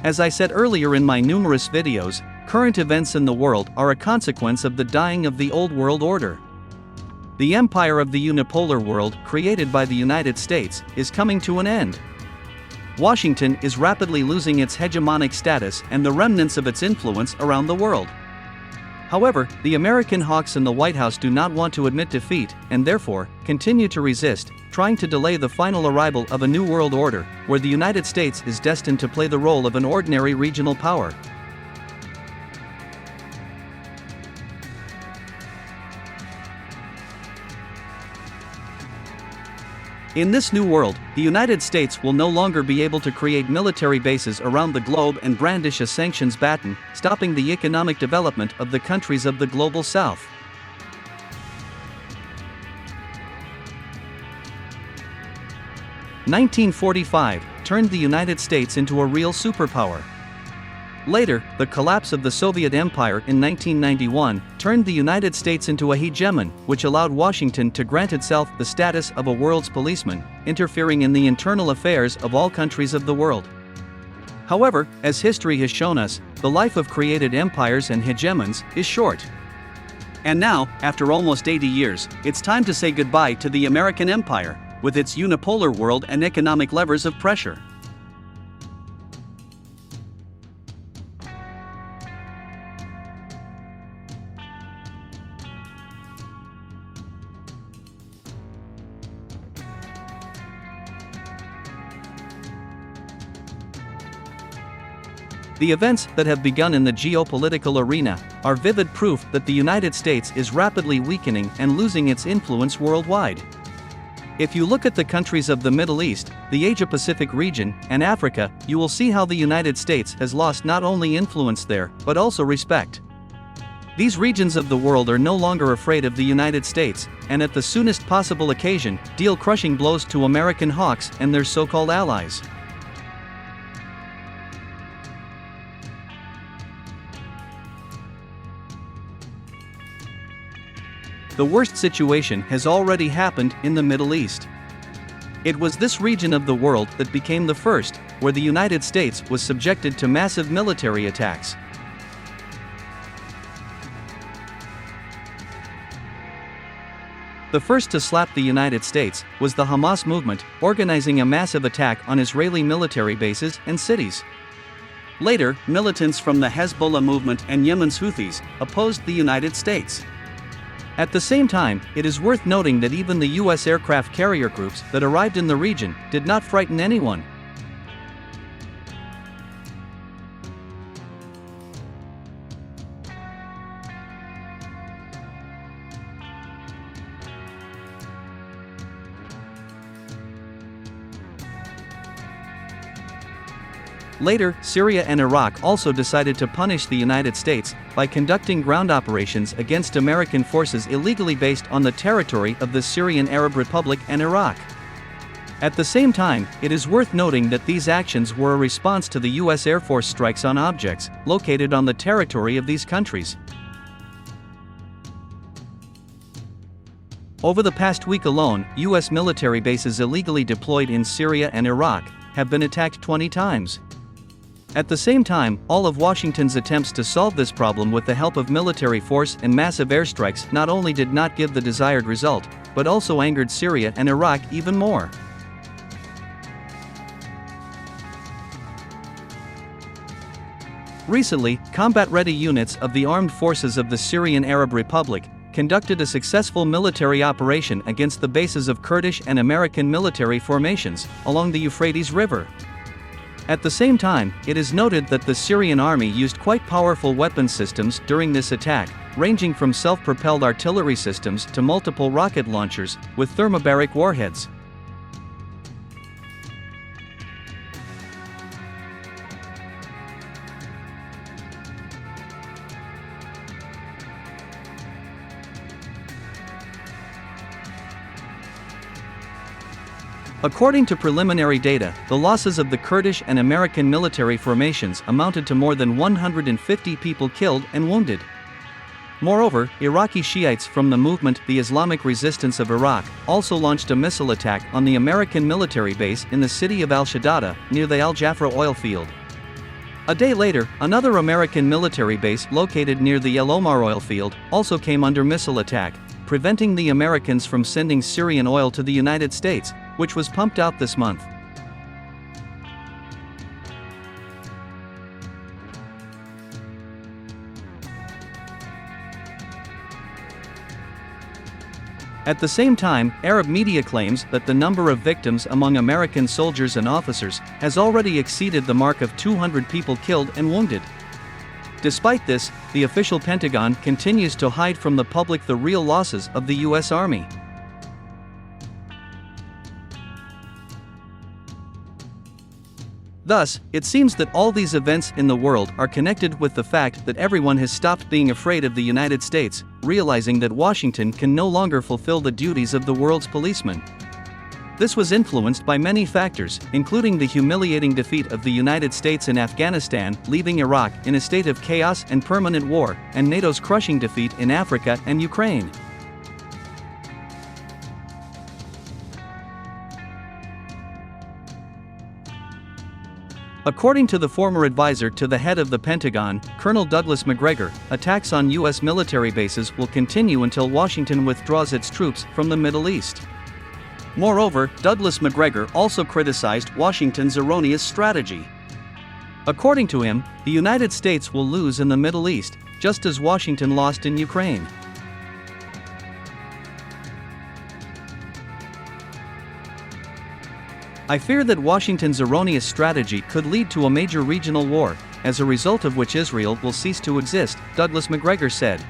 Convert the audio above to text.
As I said earlier in my numerous videos, current events in the world are a consequence of the dying of the old world order. The empire of the unipolar world, created by the United States, is coming to an end. Washington is rapidly losing its hegemonic status and the remnants of its influence around the world. However, the American hawks in the White House do not want to admit defeat, and therefore, continue to resist, trying to delay the final arrival of a new world order, where the United States is destined to play the role of an ordinary regional power. In this new world, the United States will no longer be able to create military bases around the globe and brandish a sanctions baton, stopping the economic development of the countries of the global south. "1945 turned the United States into a real superpower. Later, the collapse of the Soviet Empire in 1991 turned the United States into a hegemon, which allowed Washington to grant itself the status of a world's policeman, interfering in the internal affairs of all countries of the world. However, as history has shown us, the life of created empires and hegemons is short. And now, after almost 80 years, it's time to say goodbye to the American empire, with its unipolar world and economic levers of pressure. The events that have begun in the geopolitical arena are vivid proof that the United States is rapidly weakening and losing its influence worldwide. If you look at the countries of the Middle East, the Asia-Pacific region, and Africa, you will see how the United States has lost not only influence there, but also respect. These regions of the world are no longer afraid of the United States, and at the soonest possible occasion, deal crushing blows to American hawks and their so-called allies. The worst situation has already happened in the Middle East. It was this region of the world that became the first, where the United States was subjected to massive military attacks. The first to slap the United States was the Hamas movement, organizing a massive attack on Israeli military bases and cities. Later, militants from the Hezbollah movement and Yemen's Houthis opposed the United States. At the same time, it is worth noting that even the U.S. aircraft carrier groups that arrived in the region did not frighten anyone. Later, Syria and Iraq also decided to punish the United States by conducting ground operations against American forces illegally based on the territory of the Syrian Arab Republic and Iraq. At the same time, it is worth noting that these actions were a response to the U.S. Air Force strikes on objects located on the territory of these countries. Over the past week alone, U.S. military bases illegally deployed in Syria and Iraq have been attacked 20 times. At the same time, all of Washington's attempts to solve this problem with the help of military force and massive airstrikes not only did not give the desired result, but also angered Syria and Iraq even more. Recently, combat-ready units of the armed forces of the Syrian Arab Republic conducted a successful military operation against the bases of Kurdish and American military formations along the Euphrates River. At the same time, it is noted that the Syrian army used quite powerful weapon systems during this attack, ranging from self-propelled artillery systems to multiple rocket launchers with thermobaric warheads. According to preliminary data, the losses of the Kurdish and American military formations amounted to more than 150 people killed and wounded. Moreover, Iraqi Shiites from the movement the Islamic Resistance of Iraq also launched a missile attack on the American military base in the city of al-Shaddada, near the Al-Jafra oil field. A day later, another American military base located near the El Omar oil field also came under missile attack, preventing the Americans from sending Syrian oil to the United States, which was pumped out this month. At the same time, Arab media claims that the number of victims among American soldiers and officers has already exceeded the mark of 200 people killed and wounded. Despite this, the official Pentagon continues to hide from the public the real losses of the U.S. Army. Thus, it seems that all these events in the world are connected with the fact that everyone has stopped being afraid of the United States, realizing that Washington can no longer fulfill the duties of the world's policeman. This was influenced by many factors, including the humiliating defeat of the United States in Afghanistan, leaving Iraq in a state of chaos and permanent war, and NATO's crushing defeat in Africa and Ukraine. According to the former advisor to the head of the Pentagon, Colonel Douglas Macgregor, attacks on U.S. military bases will continue until Washington withdraws its troops from the Middle East. Moreover, Douglas Macgregor also criticized Washington's erroneous strategy. According to him, the United States will lose in the Middle East, just as Washington lost in Ukraine. I fear that Washington's erroneous strategy could lead to a major regional war, as a result of which Israel will cease to exist, Douglas Macgregor said.